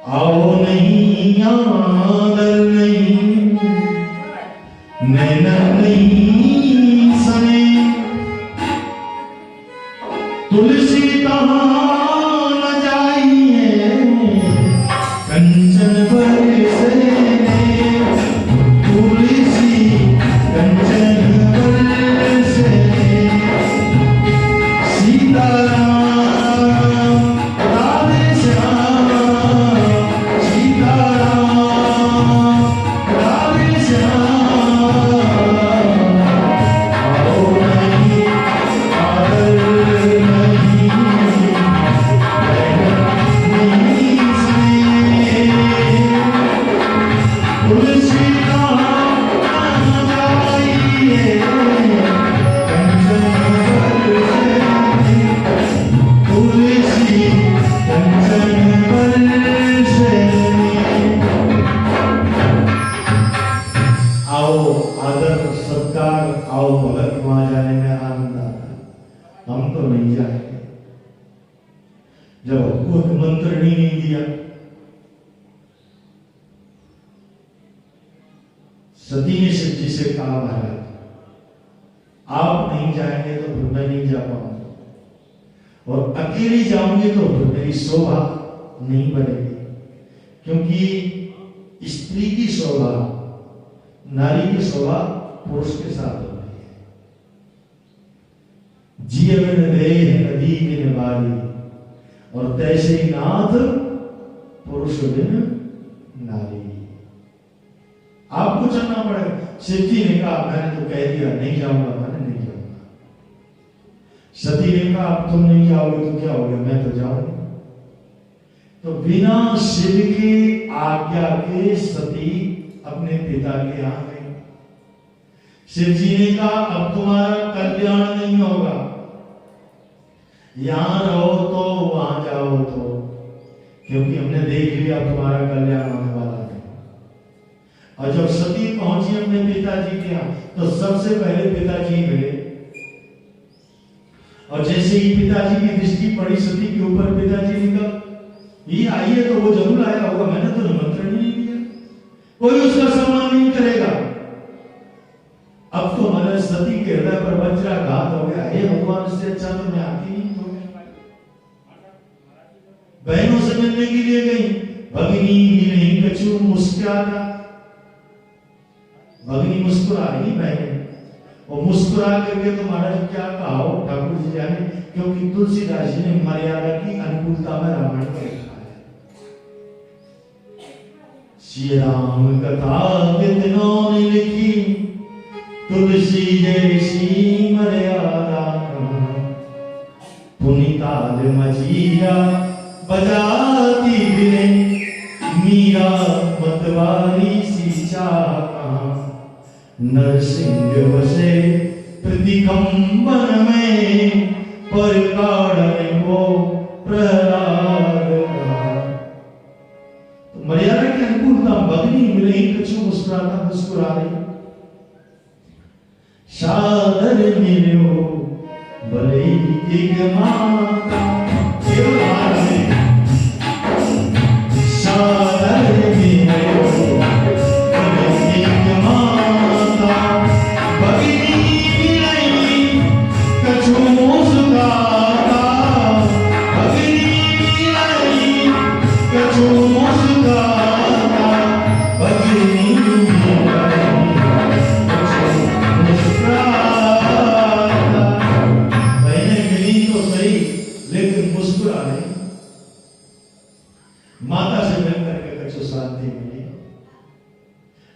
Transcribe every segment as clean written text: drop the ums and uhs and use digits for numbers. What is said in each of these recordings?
आओ नहीं आदर नहीं नैना नहीं सने तुलसी कहाँ न जाइए कंचन बरसे तुलसी कंचन बरसे सीताराम राधे श्याम सीताराम राधे श्याम आओ नहीं आदर नहीं नहीं सुने तुलसी आओ भगत वहां जाने में आनंद आता है। हम तो नहीं जाएंगे जब कोई मंत्र नहीं दिया। सती ने शिव जी से कहा महाराज आप नहीं जाएंगे तो फिर मैं नहीं जा पाऊंगा और अकेली जाऊंगी तो फिर मेरी शोभा नहीं बढ़ेगी क्योंकि स्त्री की शोभा नारी की शोभा पुरुष के साथ होती है। जीवन देह नदी बिन बारी और तैसे ही नाथ पुरुष बिन नारी। आपको चलना पड़ेगा। शिव जी ने कहा मैंने तो कह दिया नहीं जाऊंगा मैंने नहीं जाऊंगा। सती ने कहा अब तुम नहीं जाओगे तो क्या होगा मैं तो जाऊंगा। तो बिना शिव की आज्ञा के सती अपने पिता के यहाँ गई। शिव जी ने कहा अब तुम्हारा कल्याण नहीं होगा यहां रहो तो वहां जाओ तो क्योंकि हमने देख लिया तुम्हारा कल्याण होने वाला नहीं। और जब सती पहुंची अपने पिताजी के यहाँ तो सबसे पहले पिताजी मिले और जैसे ही पिताजी की दृष्टि पड़ी सती के ऊपर पिताजी ने कहा ये आइए तो वो जरूर आया होगा मैंने तो निमंत्रण ही नहीं दिया कोई उसका सम्मान नहीं करेगा। अब तो हमारे सती के हृदय पर वज्राघात हो गया। हे भगवान इससे अच्छा तो मैं आती नहीं तो बहनों से मिलने के लिए गई भगिनी भी नहीं कछु मुस्कुराता भगिनी मुस्कुरा रही बहन और मुस्कुरा करके तो महाराज क्या कहा ठाकुर जी जाने क्योंकि तुलसीदास जी ने मर्यादा की अनुकूलता में रामायण को लिखा है। श्री राम कथा कितनों ने लिखी तुलसी जैसी मर्यादा पुनिताल मजीरा बजाती बिने मीरा मतवारी सी चाह नरसिंह बसे प्रतिकंबन में पर काढ़ने को प्रहलाद। तो मर्यादा की अनुकूलता भगनी मिले कछु मुस्कुरा रही सादर मिलो भले एक माता सादर मिलो भले एक माता भगिनी मिलाई कछु मुस्कुराता भगिनी मिलाई कछु मुस्कुराता भगिनी मिलाई माता से मिलकर के कछु शांति मिली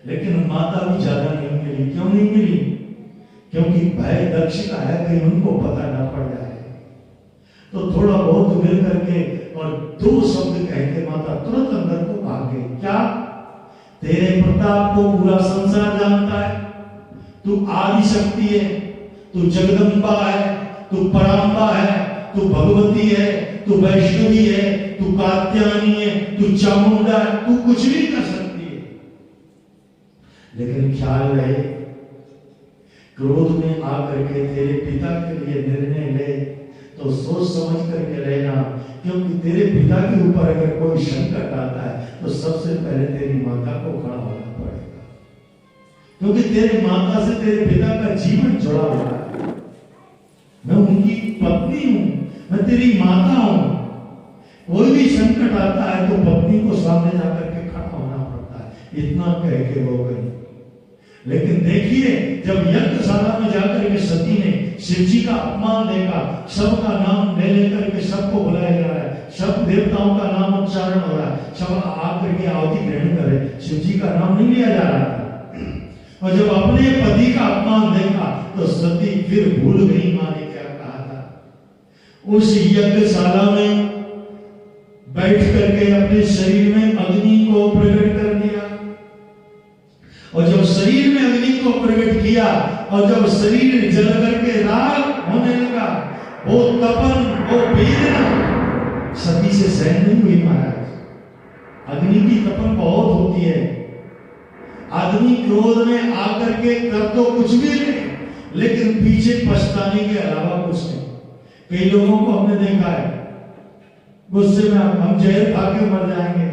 लेकिन माता भी ज्यादा नहीं मिली। क्यों नहीं मिली? क्योंकि भय दक्ष का है कहीं उनको पता ना पड़ जाए। तो थोड़ा बहुत मिल करके और दो शब्द कह के माता तुरंत अंदर को भाग गई। क्या? तेरे प्रताप को पूरा संसार जानता है, तू आदि शक्ति है, तू जगदम्बा है, तू पराम्बा है, तू भगवती है, तू वैष्णवी है, तू कात्यायनी है, तू चामुंडा है, तू कुछ भी कर सकती है। लेकिन ख्याल रहे क्रोध में आकर के तेरे पिता के लिए निर्णय ले तो सोच समझ करके रहना, क्योंकि तेरे पिता के ऊपर अगर कोई संकट आता है तो सबसे पहले तेरी माता को खड़ा होना पड़ेगा, क्योंकि तेरे माता से तेरे पिता का जीवन जुड़ा हुआ है। मैं उनकी पत्नी हूं, मैं तेरी माता हूं। कोई भी संकट आता है तो पत्नी को सामने जाकर के खड़ा होना पड़ता है। इतना कह के वो गई। लेकिन देखिए, जब यज्ञशाला में जाकर के सती ने शिव जी का अपमान देखा, सबका नाम ले लेकर के सबको बुलाया जा रहा है, सब देवताओं का नाम उच्चारण हो रहा है, सब आकर के आहुति ग्रहण करे, शिव जी का नाम नहीं लिया जा रहा था। और जब अपने पति का अपमान देखा तो सती फिर भूल गई माँ ने क्या कहा था। उस यज्ञशाला में बैठ करके अपने शरीर में अग्नि को प्रकट कर दिया, और जब शरीर में अग्नि को प्रकट किया और जब शरीर जल करके राख होने लगा, वो तपन, वो वेदना सती से सहन नहीं हुई महाराज। अग्नि की तपन बहुत होती है। आदमी क्रोध में आकर के कर तो कुछ भी नहीं, लेकिन पीछे पछताने के अलावा कुछ नहीं। कई लोगों को हमने देखा है, गुस्से में हम जहर खा के मर जाएंगे,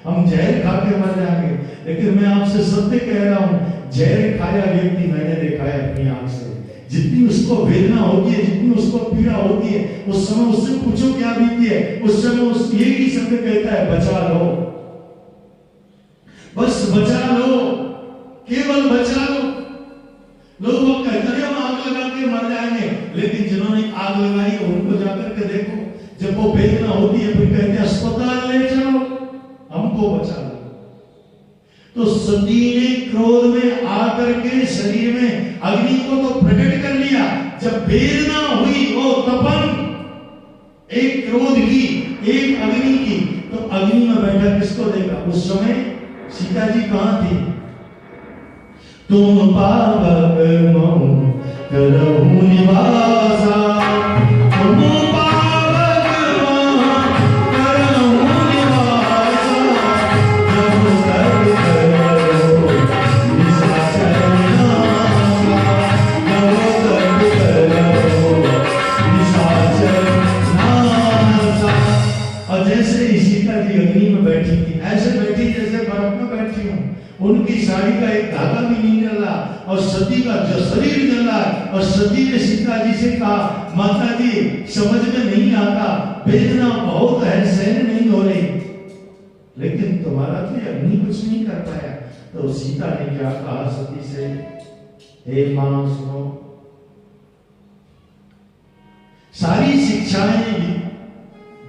हम जहर खा के मर जाएंगे। लेकिन मैं आपसे सत्य कह रहा हूं, जहर खाया व्यक्ति मैंने देखा है अपनी आंख से, जितनी उसको वेदना होती है, जितनी उसको पीड़ा होती है, उस समय उससे पूछो क्या बीती है। उस समय उस एक ही शब्द कहता है, बचा लो, बस बचा लो, केवल बचा लो। लोग वो कहते हैं हम आग लगा के मर जाएंगे, लेकिन जिन्होंने आग लगाई है उनको जाकर के देखो, जब वो वेदना होती है फिर कहते हैं अस्पताल ले चलो, हमको बचा लो। तो सती ने क्रोध में आकर के शरीर में अग्नि को तो प्रकट कर लिया। जब वेदना हुई वो तपन, एक क्रोध की, एक अग्नि की, तो अग्नि में बैठा किसको देखा? उस समय सीता जी कहां थी? तुम पावक मऊ करहु निवासा, तुम पावक मऊ करहु निवासा, प्रभु कर करो निशाचर नासा, प्रभु कर करो निशाचर नासा। और जैसे ही सीता जी अग्नि में बैठी थी, ऐसे बैठी जैसे बर्फ में बैठी हूं, उनकी साड़ी का एक धागा भी नहीं जल रहा और सती का जो शरीर जल रहा है। और सती ने सीता जी से कहा, माता जी समझ में नहीं आता, वेदना बहुत है, सहन नहीं हो रही, लेकिन तुम्हारा तो अग्नि कुछ नहीं कर पाया। तो सीता ने क्या कहा सती से, हे मां सुनो, सारी शिक्षाएं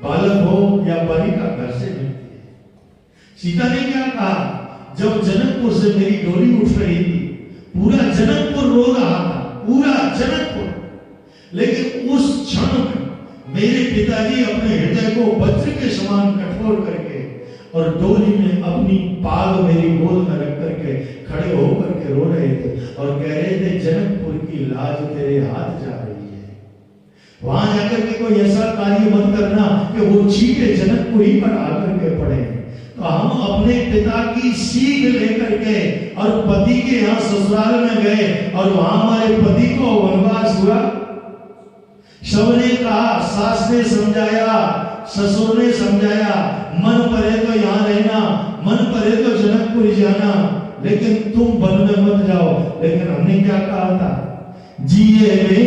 बालक हो या बालिका घर से मिलती है। सीता ने क्या कहा, जब जनकपुर से मेरी डोली उठ रही थी, पूरा जनकपुर रो रहा था, पूरा जनकपुर, लेकिन उस क्षण में मेरे पिताजी अपने हृदय को वज्र के समान कठोर करके और डोली में अपनी पाग मेरी गोद में रख करके खड़े होकर के रो रहे थे और कह रहे थे, जनकपुर की लाज तेरे हाथ जा रही है, वहां जाकर के कोई ऐसा कार्य मत करना कि वो चीटे जनकपुरी पर आकर के पड़े। तो हम अपने पिता की सीख लेकर के और पति के यहाँ ससुराल में गए और वहां हमारे पति को वनवास हुआ। सबने कहा, सास ने समझाया, ससुर ने समझाया, मन परे तो यहाँ रहना, मन परे तो जनकपुरी जाना, लेकिन तुम वन में मत जाओ। लेकिन हमने क्या कहा था, जिए दे